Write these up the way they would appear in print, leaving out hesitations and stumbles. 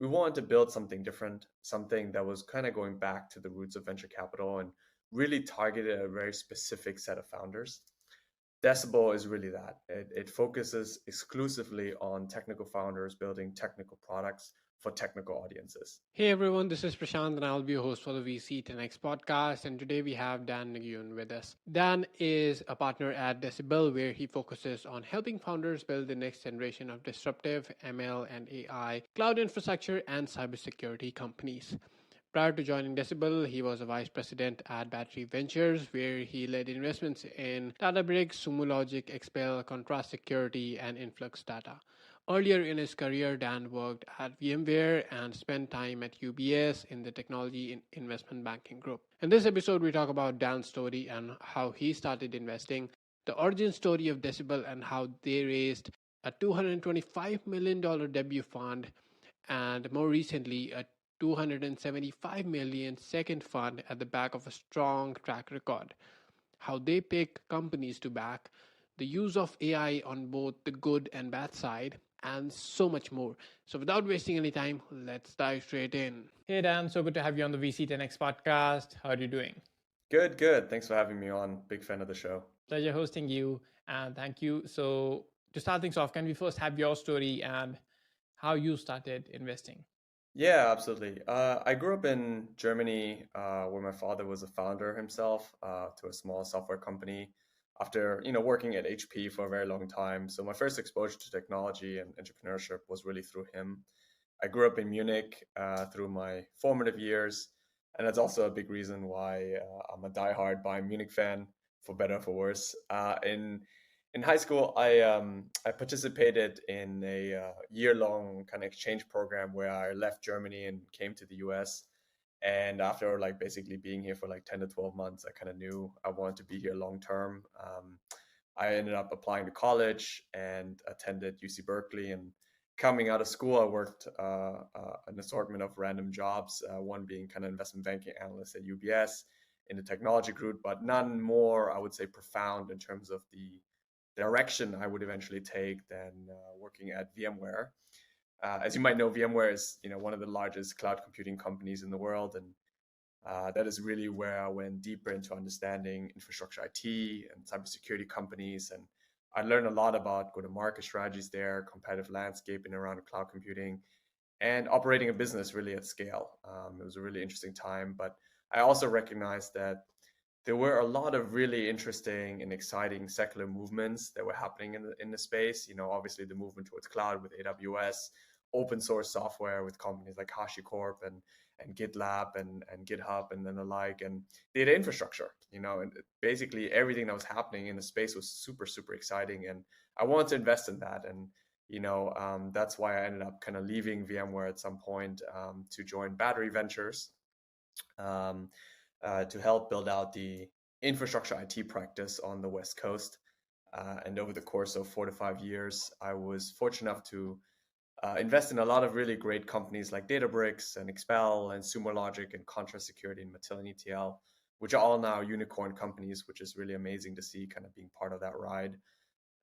we wanted to build something different, something that was kind of going back to the roots of venture capital and really targeted a very specific set of founders. Decibel is really that. It focuses exclusively on technical founders building technical products for technical audiences. Hey everyone, this is Prashant and I'll be your host for the VC 10X podcast. And today we have Dan Nguyen with us. Dan is a partner at Decibel where he focuses on helping founders build the next generation of disruptive ML and AI, cloud infrastructure, and cybersecurity companies. Prior to joining Decibel, he was a vice president at Battery Ventures, where he led investments in Databricks, SumoLogic, Expel, Contrast Security, and InfluxData. Earlier in his career, Dan worked at VMware and spent time at UBS in the technology investment banking group. In this episode, we talk about Dan's story and how he started investing, the origin story of Decibel, and how they raised a $225 million debut fund, and more recently, a 275 million second fund at the back of a strong track record. How they pick companies to back, the use of AI on both the good and bad side, and so much more. So, without wasting any time, let's dive straight in. Hey Dan, so good to have you on the VC 10X podcast. How are you doing? Good, good. Thanks for having me on. Big fan of the show. Pleasure hosting you and thank you. So, to start things off, can we first have your story and how you started investing? Yeah, absolutely. I grew up in Germany, where my father was a founder himself to a small software company. After working at HP for a very long time, so my first exposure to technology and entrepreneurship was really through him. I grew up in Munich through my formative years, and that's also a big reason why I'm a diehard Bayern Munich fan, for better or for worse. In high school, I participated in a year-long kind of exchange program where I left Germany and came to the US. And after like basically being here for like 10 to 12 months, I kind of knew I wanted to be here long term. I ended up applying to college and attended UC Berkeley. And coming out of school, I worked an assortment of random jobs, one being kind of investment banking analyst at UBS in the technology group, but none more, I would say, profound in terms of the direction I would eventually take than working at VMware. As you might know, VMware is one of the largest cloud computing companies in the world, and that is really where I went deeper into understanding infrastructure IT and cybersecurity companies, and I learned a lot about go-to-market strategies there, competitive landscaping around cloud computing, and operating a business really at scale. It was a really interesting time, but I also recognized that there were a lot of really interesting and exciting secular movements that were happening in the space. Obviously the movement towards cloud with AWS, open source software with companies like HashiCorp and GitLab and GitHub and then the like, and data infrastructure. And basically everything that was happening in the space was super, super exciting, and I wanted to invest in that. And that's why I ended up kind of leaving VMware at some point to join Battery Ventures. To help build out the infrastructure IT practice on the West Coast. And over the course of 4 to 5 years, I was fortunate enough to invest in a lot of really great companies like Databricks and Expel and SumoLogic and Contrast Security and Matillion ETL, which are all now unicorn companies, which is really amazing to see kind of being part of that ride.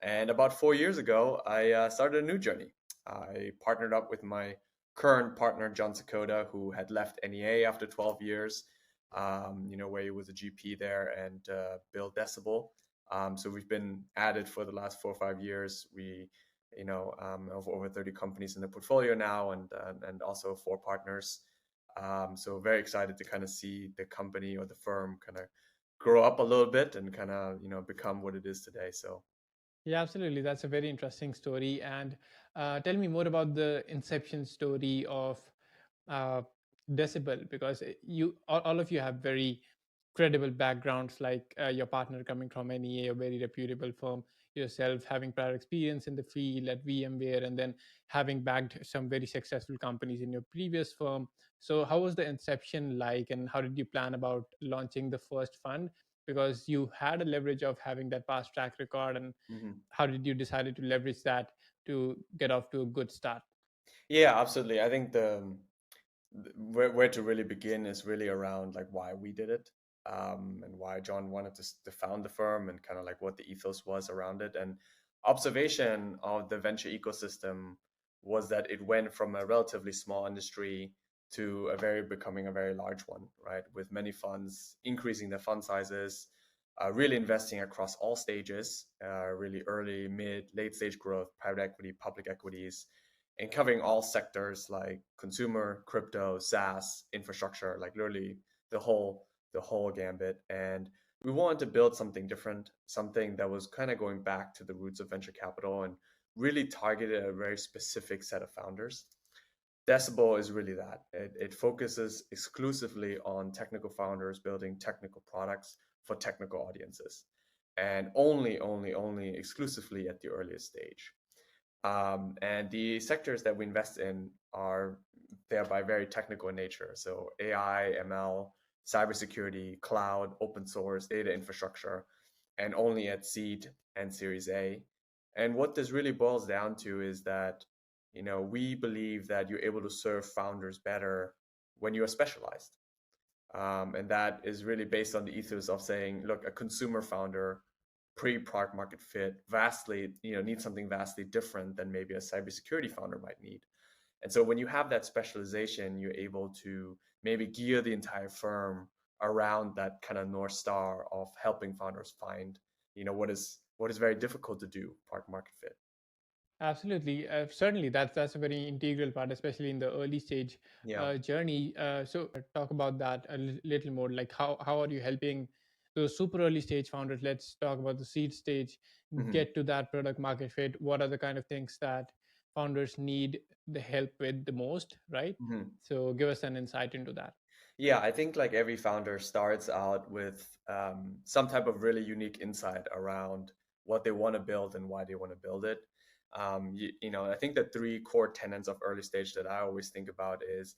And about 4 years ago, I started a new journey. I partnered up with my current partner, John Sakota, who had left NEA after 12 years, where he was a GP there and built Decibel. So we've been at it for the last 4 or 5 years. We, have over 30 companies in the portfolio now, and also 4 partners. So very excited to kind of see the company or the firm kind of grow up a little bit and kind of become what it is today. So Yeah, absolutely. That's a very interesting story. And tell me more about the inception story of uh, Decibel, because all of you have very credible backgrounds, like your partner coming from NEA, a very reputable firm, yourself having prior experience in the field at VMware, and then having backed some very successful companies in your previous firm. So, how was the inception like, and how did you plan about launching the first fund? Because you had a leverage of having that past track record, and mhm. how did you decide to leverage that to get off to a good start? Yeah, absolutely. I think where to really begin is really around like why we did it, and why John wanted to found the firm and kind of like what the ethos was around it, and observation of the venture ecosystem was that it went from a relatively small industry to becoming a very large one, right? With many funds increasing their fund sizes, really investing across all stages, really early, mid, late stage growth, private equity, public equities, and covering all sectors like consumer, crypto, SaaS, infrastructure, like literally the whole gambit. And we wanted to build something different, something that was kind of going back to the roots of venture capital and really targeted a very specific set of founders. Decibel is really that. It focuses exclusively on technical founders building technical products for technical audiences, and only exclusively at the earliest stage. And the sectors that we invest in are thereby very technical in nature. So AI, ML, cybersecurity, cloud, open source, data infrastructure, and only at seed and Series A. And what this really boils down to is that, we believe that you're able to serve founders better when you are specialized. And that is really based on the ethos of saying, look, a consumer founder pre-product market fit vastly, needs something vastly different than maybe a cybersecurity founder might need. And so when you have that specialization, you're able to maybe gear the entire firm around that kind of North Star of helping founders find, what is very difficult to do, product market fit. Absolutely, certainly that's a very integral part, especially in the early stage Yeah. journey. So talk about that a little more. Like how are you helping those super early stage founders? Let's talk about the seed stage. Mhm. Get to that product market fit. What are the kind of things that founders need the help with the most, right? Mhm. So give us an insight into that. Yeah, I think like every founder starts out with some type of really unique insight around what they want to build and why they want to build it. I think the three core tenets of early stage that I always think about is,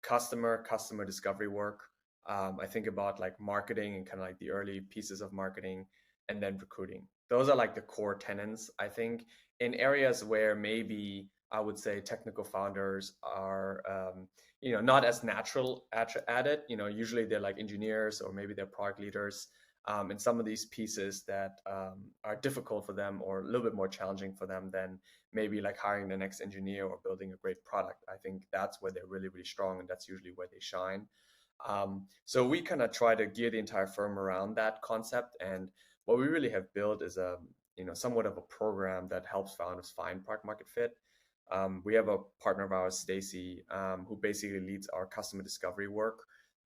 customer discovery work. I think about like marketing and kind of like the early pieces of marketing, and then recruiting. Those are like the core tenets. I think in areas where maybe I would say technical founders are not as natural at it. Usually they're like engineers or maybe they're product leaders. And some of these pieces that are difficult for them or a little bit more challenging for them than maybe like hiring the next engineer or building a great product. I think that's where they're really, really strong, and that's usually where they shine. So we kind of try to gear the entire firm around that concept. And what we really have built is somewhat of a program that helps founders find product market fit. We have a partner of ours, Stacy, who basically leads our customer discovery work.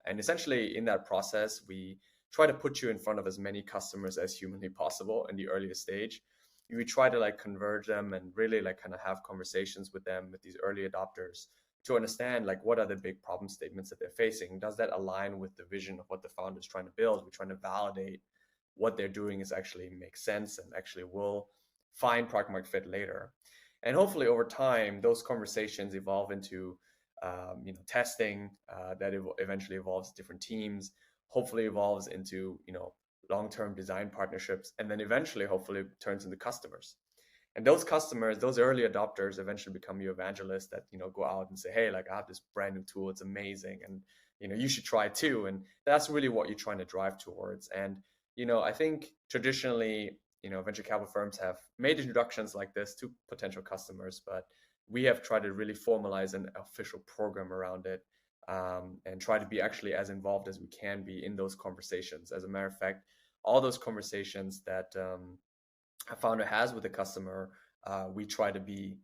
And essentially, in that process, we try to put you in front of as many customers as humanly possible in the earliest stage. We try to like converge them and really like kind of have conversations with them, with these early adopters, to understand like what are the big problem statements that they're facing. Does that align with the vision of what the founder is trying to build? We're trying to validate what they're doing is actually makes sense and actually will find product market fit later. And hopefully over time, those conversations evolve into testing that eventually evolves different teams, hopefully evolves into long-term design partnerships, and then eventually hopefully turns into customers. And those customers, those early adopters, eventually become your evangelists that go out and say, hey, like I have this brand new tool, it's amazing, and you should try it too. And that's really what you're trying to drive towards. And I think traditionally, venture capital firms have made introductions like this to potential customers, but we have tried to really formalize an official program around it, and try to be actually as involved as we can be in those conversations. As a matter of fact, all those conversations that a founder has with a customer, we try to be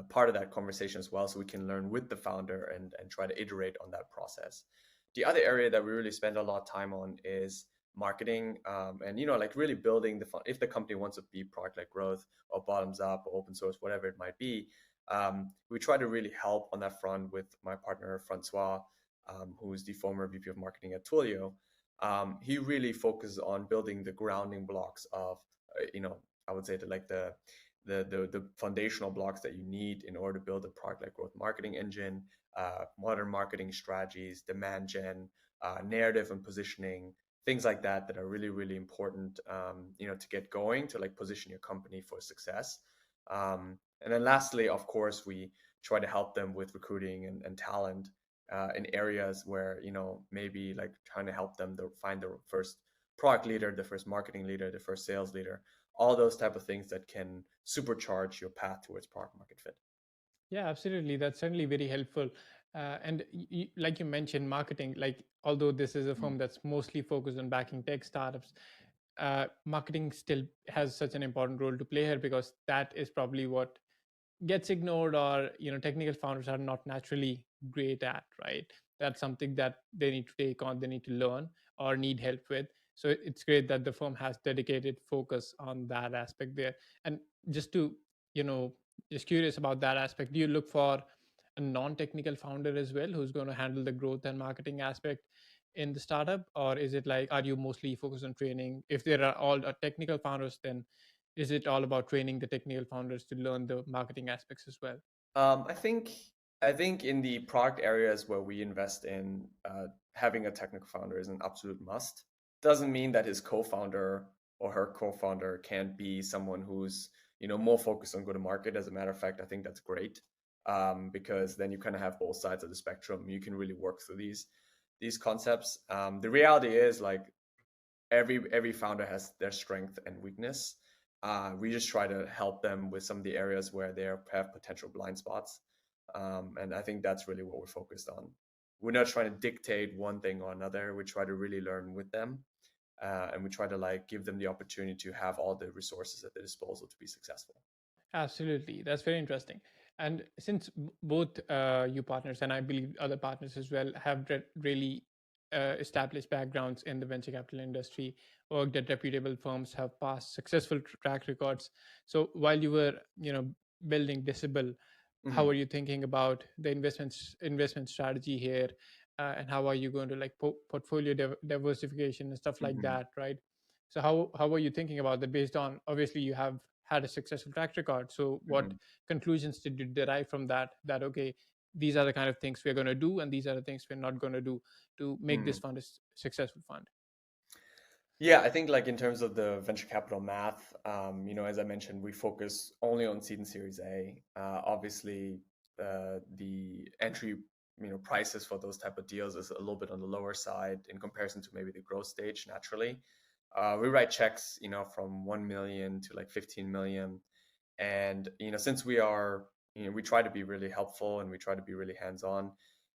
part of that conversation as well, so we can learn with the founder and try to iterate on that process. The other area that we really spend a lot of time on is marketing, and like really building if the company wants to be product led growth or bottoms up or open source, whatever it might be. We try to really help on that front with my partner Francois, who's the former VP of marketing at Twilio. He really focuses on building the grounding blocks of I would say the foundational blocks that you need in order to build a product led growth marketing engine, modern marketing strategies, demand gen, narrative and positioning, things like that are really, really important, to get going, to like position your company for success. And then lastly, of course, we try to help them with recruiting and talent in areas where, maybe like trying to help them to find the first product leader, the first marketing leader, the first sales leader, all those type of things that can supercharge your path towards product market fit. Yeah, absolutely. That's certainly very helpful. And like you mentioned, marketing, like although this is a Mm. firm that's mostly focused on backing tech startups, marketing still has such an important role to play here, because that is probably what gets ignored, or technical founders are not naturally great at, right? That's something that they need to take on, they need to learn or need help with. So it's great that the firm has dedicated focus on that aspect there. And just to you know just curious about that aspect, do you look for a non-technical founder as well who's going to handle the growth and marketing aspect in the startup, or is it like, are you mostly focused on training? If there are all technical founders, then is it all about training the technical founders to learn the marketing aspects as well? I think in the product areas where we invest in, having a technical founder is an absolute must. Doesn't mean that his co-founder or her co-founder can't be someone who's more focused on go-to-market. As a matter of fact, I think that's great, because then you kind of have both sides of the spectrum. You can really work through these concepts. The reality is, like, every founder has their strength and weakness. We just try to help them with some of the areas where they have potential blind spots, and I think that's really what we're focused on. We're not trying to dictate one thing or another. We try to really learn with them, and we try to like give them the opportunity to have all the resources at their disposal to be successful. Absolutely. That's very interesting. And since both you partners, and I believe other partners as well, have really established backgrounds in the venture capital industry, worked at reputable firms, have passed successful track records. So while you were, building Decibel, how Hmm. are you thinking about the investment strategy here, and how are you going to like portfolio diversification and stuff like Hmm. that, right? So how are you thinking about that, based on, obviously you have had a successful track record, so what Hmm. conclusions did you derive from that, that okay, these are the kind of things we're going to do and these are the things we're not going to do to make this Hmm. fund a successful fund? Yeah, I think like in terms of the venture capital math, as I mentioned, we focus only on seed and Series A. Obviously, the entry, prices for those type of deals is a little bit on the lower side in comparison to maybe the growth stage. Naturally, we write checks, from 1 million to like 15 million, and since we are, we try to be really helpful and we try to be really hands on.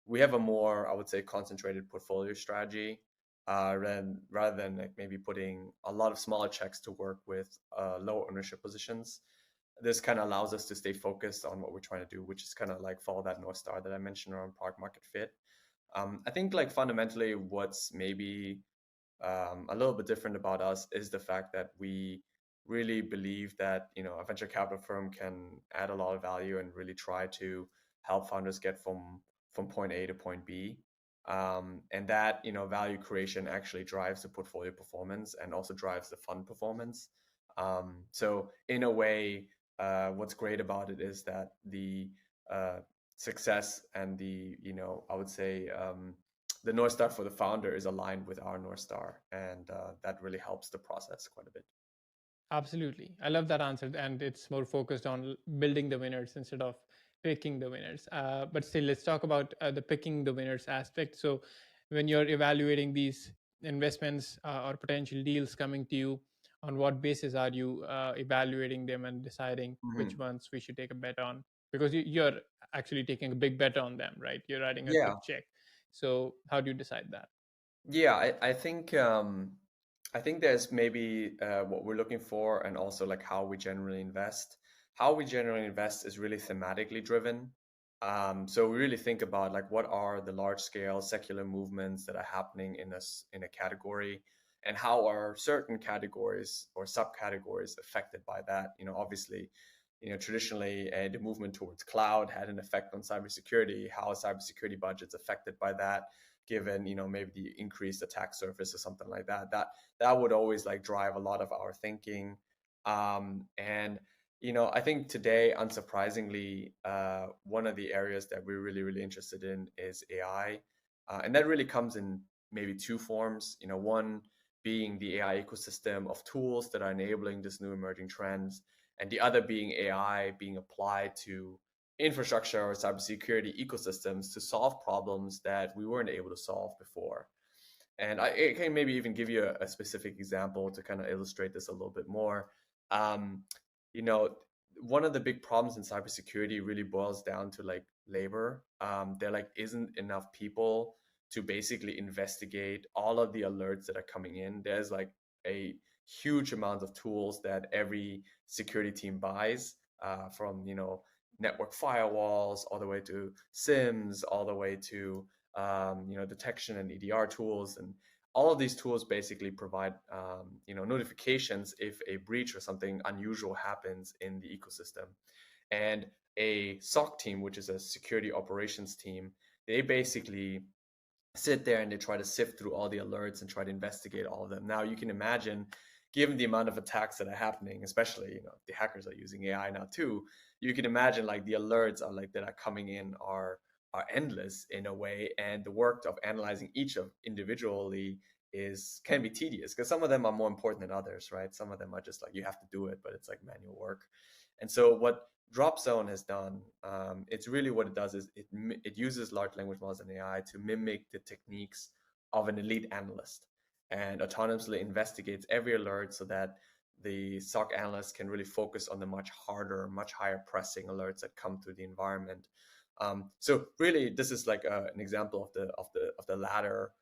We have a more, I would say, concentrated portfolio strategy, rather than like maybe putting a lot of smaller checks to work with low ownership positions. This kind of allows us to stay focused on what we're trying to do, which is kind of like follow that North Star that I mentioned around product market fit. I think like fundamentally what's maybe a little bit different about us is the fact that we really believe that a venture capital firm can add a lot of value and really try to help founders get from point A to point B, and that value creation actually drives the portfolio performance and also drives the fund performance. So in a way, what's great about it is that the uh, success and the I would say the North Star for the founder is aligned with our North Star, and that really helps the process quite a bit. Absolutely. I love that answer. And it's more focused on building the winners instead of picking the winners. But still, let's talk about the picking the winners aspect. So, when you're evaluating these investments or potential deals coming to you, on what basis are you evaluating them and deciding which Mhm. ones we should take a bet on? Because you're actually taking a big bet on them, right? You're writing a Yeah, big check. So, how do you decide that? yeah. I think there's maybe what we're looking for, and also like how we generally invest. How we generally invest is really thematically driven. So we really think about like what are the large scale secular movements that are happening in a category, and how are certain categories or subcategories affected by that. Obviously, traditionally the movement towards cloud had an effect on cybersecurity. How are cybersecurity budgets affected by that? Given maybe the increased attack surface or something like that. That would always like drive a lot of our thinking. And I think today, unsurprisingly, one of the areas that we're really interested in is AI, and that really comes in maybe two forms. One being the AI ecosystem of tools that are enabling this new emerging trends, and the other being AI being applied to infrastructure or cybersecurity ecosystems to solve problems that we weren't able to solve before. And I can maybe even give you a specific example to kind of illustrate this a little bit more. Um, you know, one of the big problems in cybersecurity really boils down to like labor. There like isn't enough people to basically investigate all of the alerts that are coming in. There's like a huge amount of tools that every security team buys, from network firewalls all the way to SIMs, all the way to detection and EDR tools, and all of these tools basically provide notifications if a breach or something unusual happens in the ecosystem. And a SOC team, which is a security operations team, they basically sit there and they try to sift through all the alerts and try to investigate all of them. Now you can imagine, given the amount of attacks that are happening, especially the hackers are using AI now too, you can imagine like the alerts are like that are coming in are endless in a way, and the work of analyzing each of individually is can be tedious because some of them are more important than others, right? Some of them are just like you have to do it, but it's like manual work. And so what Dropzone has done, it's really what it does is it uses large language models and AI to mimic the techniques of an elite analyst and autonomously investigates every alert so that the SOC analyst can really focus on the much harder, much higher pressing alerts that come through the environment. So really, this is like an example of the latter,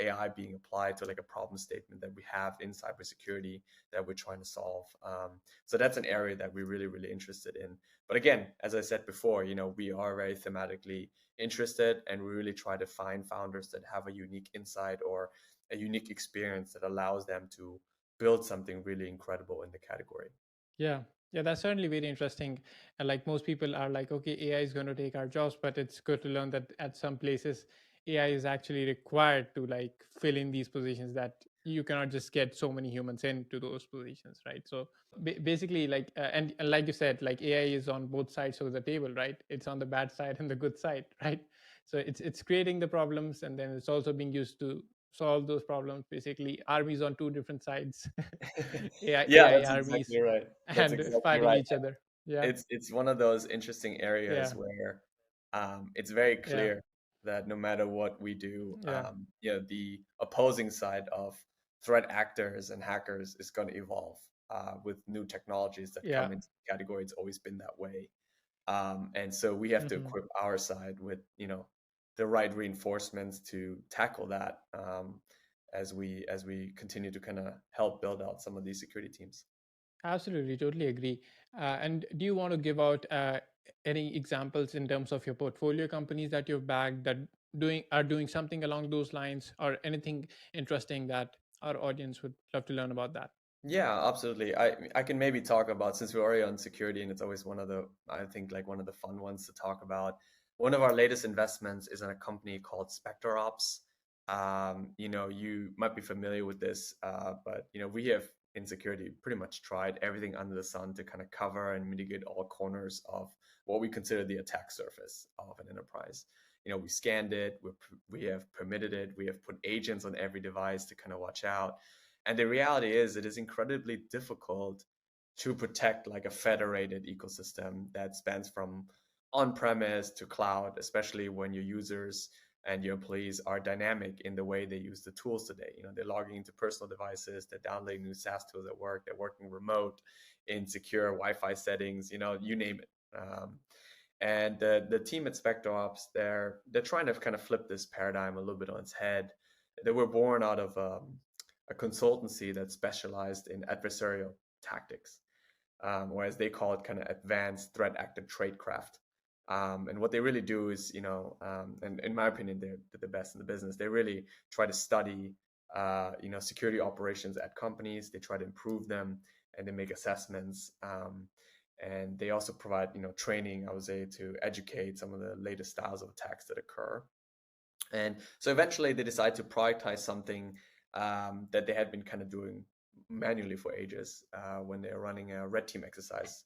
AI being applied to like a problem statement that we have in cybersecurity that we're trying to solve. So that's an area that we're really, really interested in. But again, as I said before, we are very thematically interested, and we really try to find founders that have a unique insight or a unique experience that allows them to build something really incredible in the category. Yeah, yeah, that's certainly very interesting. And like most people are like, okay, AI is going to take our jobs, but it's good to learn that at some places, AI is actually required to like fill in these positions that you cannot just get so many humans into those positions, right? So basically, like, and like you said, like AI is on both sides of the table, right? It's on the bad side and the good side, right? So it's creating the problems, and then it's also being used to solve those problems. Basically, armies on two different sides, Yeah, AI that's armies exactly right. That's and exactly fighting right. each other. Yeah, It's one of those interesting yeah, areas where it's very yeah, clear that no matter what we do, yeah, the opposing side of threat actors and hackers is going to evolve with new technologies that yeah. come into the category. It's always been that way, and so we have to Hmm. equip our side with the right reinforcements to tackle that, as we continue to kind of help build out some of these security teams. Absolutely, totally agree. And do you want to give out any examples in terms of your portfolio companies that you've backed that doing something along those lines, or anything interesting that our audience would love to learn about that? Yeah, absolutely. I can maybe talk about, since we're already on security, and it's always one of the, I think, like one of the fun ones to talk about. One of our latest investments is in a company called Spectre. You might be familiar with this, but we have in security pretty much tried everything under the sun to kind of cover and mitigate all corners of what we consider the attack surface of an enterprise. We scanned it, we have permitted it, we have put agents on every device to kind of watch out. And the reality is, it is incredibly difficult to protect like a federated ecosystem that spans from on-premise to cloud, especially when your users and your employees are dynamic in the way they use the tools today. They're logging into personal devices, they're downloading new SaaS tools at work, they're working remote in secure Wi-Fi settings, you name it. And the team at SpectreOps, they're trying to kind of flip this paradigm a little bit on its head. They were born out of a consultancy that specialized in adversarial tactics, or as they call it, kind of advanced threat actor tradecraft. And what they really do is, and in my opinion, they're the best in the business. They really try to study, security operations at companies. They try to improve them, and they make assessments. And they also provide, training, I would say, to educate some of the latest styles of attacks that occur. And so eventually they decide to prioritize something that they had been kind of doing manually for ages when they're running a red team exercise.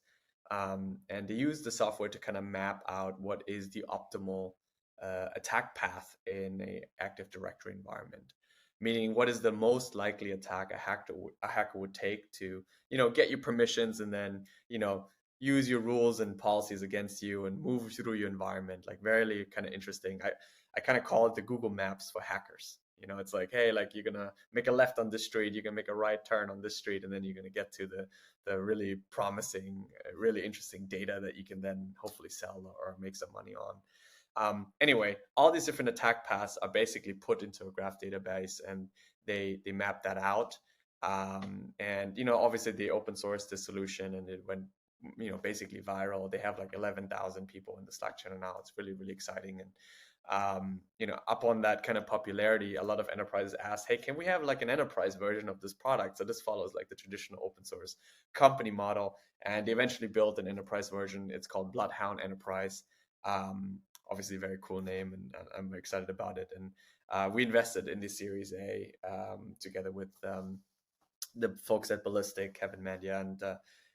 And they use the software to kind of map out what is the optimal attack path in a Active Directory environment. Meaning, what is the most likely attack a hacker would take to, get your permissions and then, use your rules and policies against you and move through your environment. Like, very kind of interesting. I kind of call it the Google Maps for hackers. It's like, hey, like you're gonna make a left on this street, you're gonna make a right turn on this street, and then you're gonna get to the really promising, really interesting data that you can then hopefully sell or make some money on. Anyway, all these different attack paths are basically put into a graph database, and they map that out. And obviously they open source the solution, and it went basically viral. They have like 11,000 people in the Slack channel now. It's really, really exciting. And upon that kind of popularity, a lot of enterprises ask, hey, can we have like an enterprise version of this product? So this follows like the traditional open source company model. And they eventually built an enterprise version. It's called Bloodhound Enterprise. Obviously a very cool name, and I'm excited about it. And we invested in the Series A together with the folks at Ballistic, Kevin Mandia, and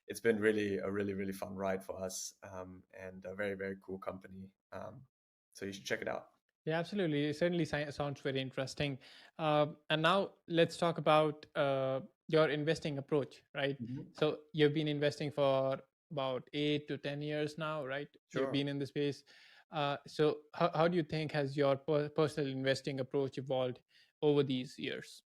it's been really a really, really fun ride for us, and a very, very cool company. So you should check it out. Yeah, absolutely. It certainly sounds very interesting. And now let's talk about your investing approach, right? Mhm. So you've been investing for about 8 to 10 years now, right? You've Sure. been in the space. So how do you think has your personal investing approach evolved over these years?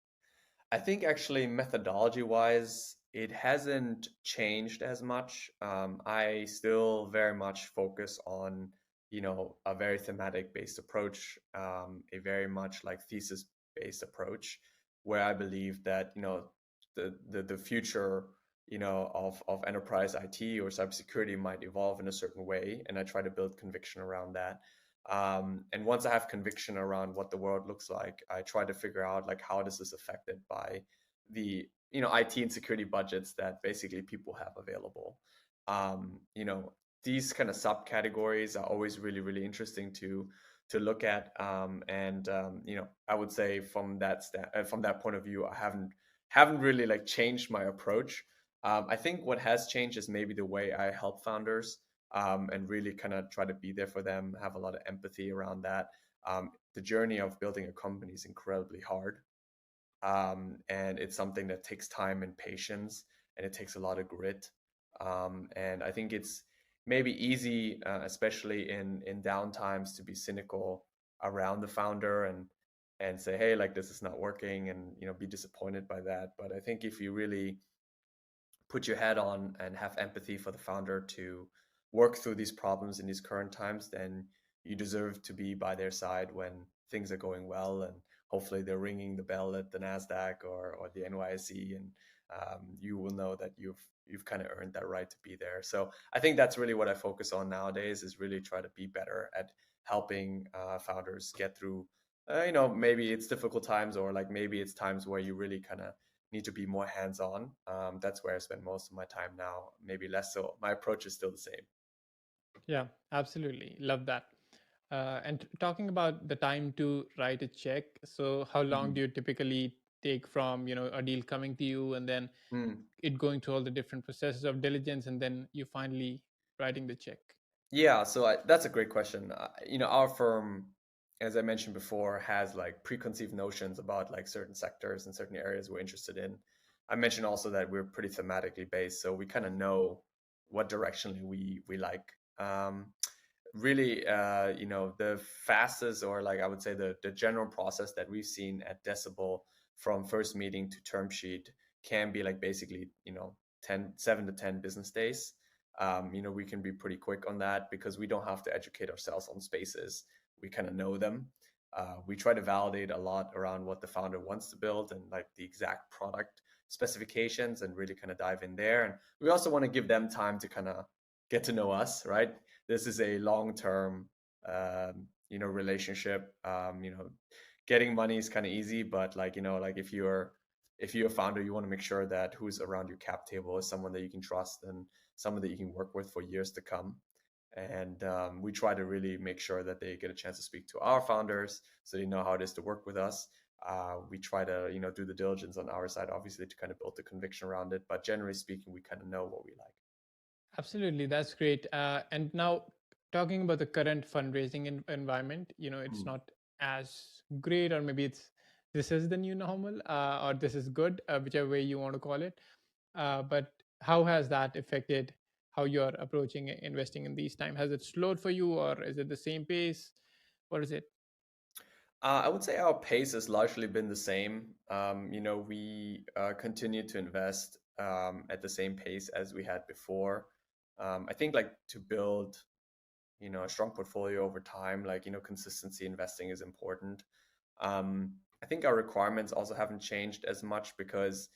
I think actually methodology wise, it hasn't changed as much. I still very much focus on, a very thematic based approach, a very much like thesis based approach, where I believe that, the future, of enterprise IT or cybersecurity might evolve in a certain way. And I try to build conviction around that. And once I have conviction around what the world looks like, I try to figure out like how this is affected by the IT and security budgets that basically people have available. These kind of subcategories are always really, really interesting to look at. And I would say from that point of view, I haven't really like changed my approach. I think what has changed is maybe the way I help founders, and really kind of try to be there for them, have a lot of empathy around that. The journey of building a company is incredibly hard, and it's something that takes time and patience, and it takes a lot of grit. And I think it's maybe easy, especially in downtimes, to be cynical around the founder and say, hey, like this is not working, and be disappointed by that. But I think if you really put your head on and have empathy for the founder to work through these problems in these current times, then you deserve to be by their side when things are going well, and hopefully they're ringing the bell at the Nasdaq or the NYSE, and you will know that you've kind of earned that right to be there. So I think that's really what I focus on nowadays, is really try to be better at helping founders get through. Maybe it's difficult times, or like maybe it's times where you really kind of need to be more hands-on. That's where I spend most of my time now, maybe less so. My approach is still the same. Yeah, absolutely. Love that. And talking about the time to write a check, so how long Mhm. do you typically take from a deal coming to you and then Mm. it going through all the different processes of diligence and then you finally writing the check? Yeah, so that's a great question. Our firm, as I mentioned before, has like preconceived notions about like certain sectors and certain areas we're interested in. I mentioned also that we're pretty thematically based, so we kind of know what directionally we like. Really, the fastest, or like I would say the general process that we've seen at Decibel from first meeting to term sheet can be like basically 7 to 10 business days. We can be pretty quick on that because we don't have to educate ourselves on spaces. We kind of know them. We try to validate a lot around what the founder wants to build and like the exact product specifications, and really kind of dive in there. And we also want to give them time to kind of get to know us, right? This is a long-term, relationship. Getting money is kind of easy, but like, like if you're a founder, you want to make sure that who's around your cap table is someone that you can trust and someone that you can work with for years to come. And we try to really make sure that they get a chance to speak to our founders, so they know how it is to work with us. We try to, do the diligence on our side, obviously, to kind of build the conviction around it. But generally speaking, we kind of know what we like. Absolutely, that's great. And now, talking about the current fundraising environment, it's Hmm. not as great, or maybe this is the new normal, or this is good, whichever way you want to call it. But how has that affected how you're approaching investing in these times? Has it slowed for you, or is it the same pace? What is it? I would say our pace has largely been the same. We continue to invest at the same pace as we had before. I think like to build, a strong portfolio over time, like, consistency investing is important. I think our requirements also haven't changed as much because,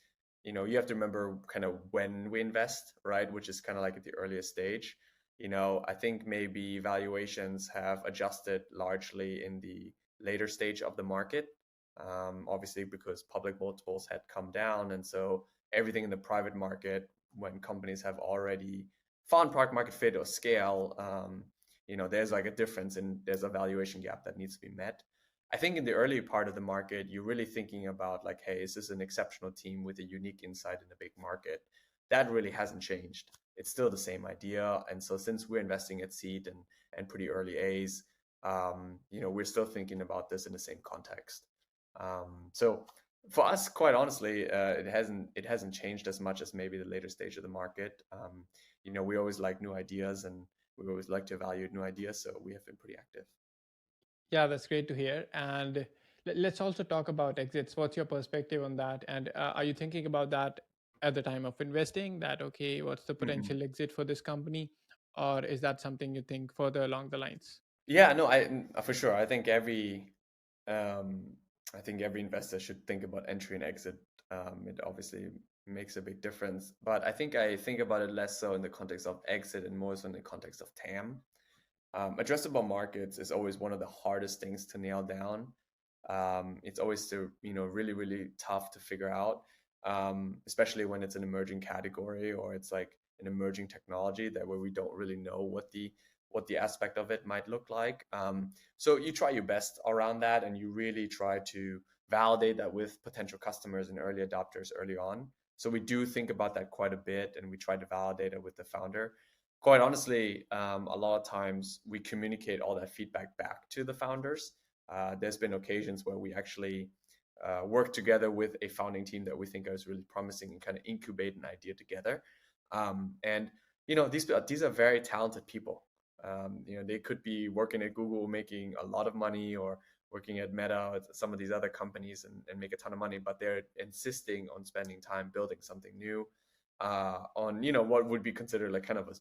you have to remember kind of when we invest, right? Which is kind of like at the earliest stage. I think maybe valuations have adjusted largely in the later stage of the market. Obviously, because public multiples had come down. And so everything in the private market, when companies have already found product market fit or scale, there's like a difference and there's a valuation gap that needs to be met. I think in the early part of the market, you're really thinking about like, hey, is this an exceptional team with a unique insight in a big market? That really hasn't changed. It's still the same idea. And so since we're investing at seed and pretty early A's, we're still thinking about this in the same context. So for us, quite honestly, it hasn't changed as much as maybe the later stage of the market. We always like new ideas and we always like to evaluate new ideas. So we have been pretty active. Yeah, that's great to hear. And let's also talk about exits. What's your perspective on that? And are you thinking about that at the time of investing? That, okay, what's the Mhm. potential exit for this company? Or is that something you think further along the lines? Yeah, no, for sure. Um, I think every investor should think about entry and exit. It obviously makes a big difference, but I think about it less so in the context of exit and more so in the context of TAM. Addressable markets is always one of the hardest things to nail down. It's always really, really tough to figure out, especially when it's an emerging category or it's like an emerging technology that where we don't really know what the aspect of it might look like. So you try your best around that, and you really try to validate that with potential customers and early adopters early on. So we do think about that quite a bit, and we try to validate it with the founder. Quite honestly, a lot of times we communicate all that feedback back to the founders. There's been occasions where we actually work together with a founding team that we think is really promising and kind of incubate an idea together. And these are very talented people. They could be working at Google making a lot of money, or working at Meta or some of these other companies and make a ton of money, but they're insisting on spending time building something new on what would be considered like kind of a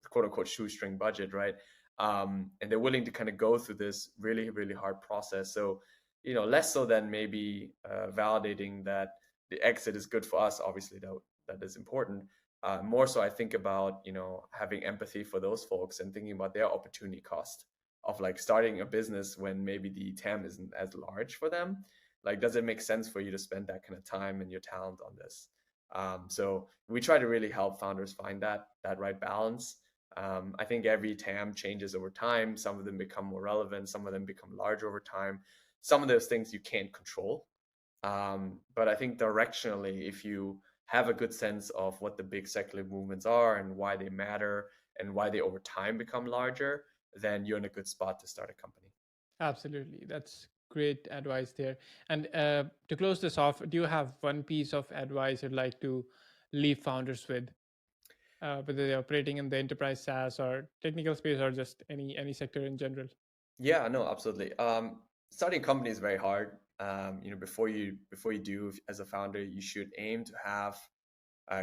quote unquote shoestring budget, right? And they're willing to kind of go through this really, really hard process. So, less so than maybe validating that the exit is good for us. Obviously, that is important. More so, I think about having empathy for those folks and thinking about their opportunity cost of like starting a business when maybe the TAM isn't as large for them. Like, does it make sense for you to spend that kind of time and your talent on this? So we try to really help founders find that right balance. I think every TAM changes over time. Some of them become more relevant. Some of them become larger over time. Some of those things you can't control. But I think directionally, if you have a good sense of what the big secular movements are and why they matter and why they over time become larger, then you're in a good spot to start a company. Absolutely. That's great advice there. And to close this off, do you have one piece of advice you'd like to leave founders with, whether they're operating in the enterprise SaaS or technical space or just any sector in general? Yeah, no, absolutely. Starting a company is very hard. Before you do as a founder, you should aim to have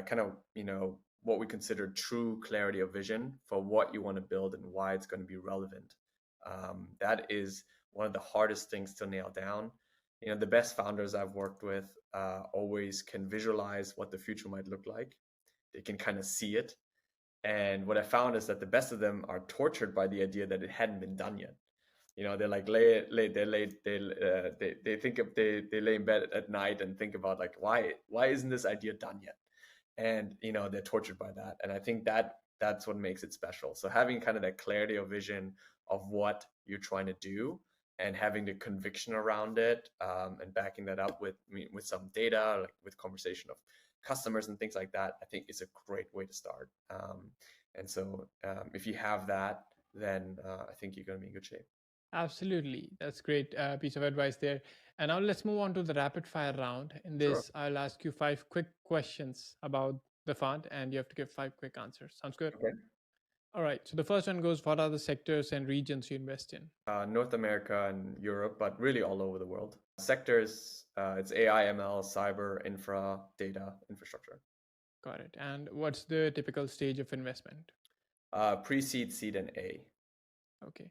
kind of what we consider true clarity of vision for what you want to build and why it's going to be relevant. That is one of the hardest things to nail down. The best founders I've worked with always can visualize what the future might look like. They can kind of see it. And what I found is that the best of them are tortured by the idea that it hadn't been done yet. They're like they think of they lay in bed at night and think about like why isn't this idea done yet? And they're tortured by that, and I think that's what makes it special. So having kind of that clarity of vision of what you're trying to do and having the conviction around it, and backing that up with some data, like with conversation of customers and things like that, I think is a great way to start. And so if you have that, then I think you're going to be in good shape. Absolutely. That's great piece of advice there. And now let's move on to the rapid fire round. In Sure. this, I'll ask you 5 quick questions about the fund, and you have to give 5 quick answers. Sounds good? Okay. All right. So the first one goes, what are the sectors and regions you invest in? North America and Europe, but really all over the world. Sectors, it's AI, ML, cyber, infra, data, infrastructure. Got it. And what's the typical stage of investment? Pre-seed, seed, and A. Okay.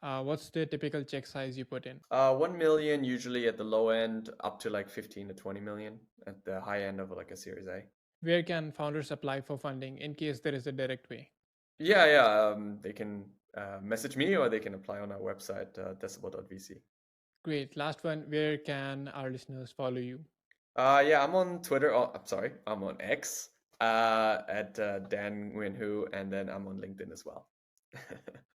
What's the typical check size you put in? 1 million usually at the low end, up to like 15 to 20 million at the high end of like a Series A. Where can founders apply for funding in case there is a direct way? Yeah. They can message me or they can apply on our website, decibel.vc. Great. Last one. Where can our listeners follow you? Yeah, I'm on Twitter. Oh, I'm sorry, I'm on X at Dan Nguyen, and then I'm on LinkedIn as well.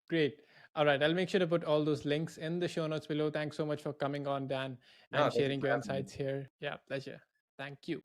Great. All right. I'll make sure to put all those links in the show notes below. Thanks so much for coming on, Dan, No, and thank you sharing for your having me. insights here. Yeah, pleasure. Thank you.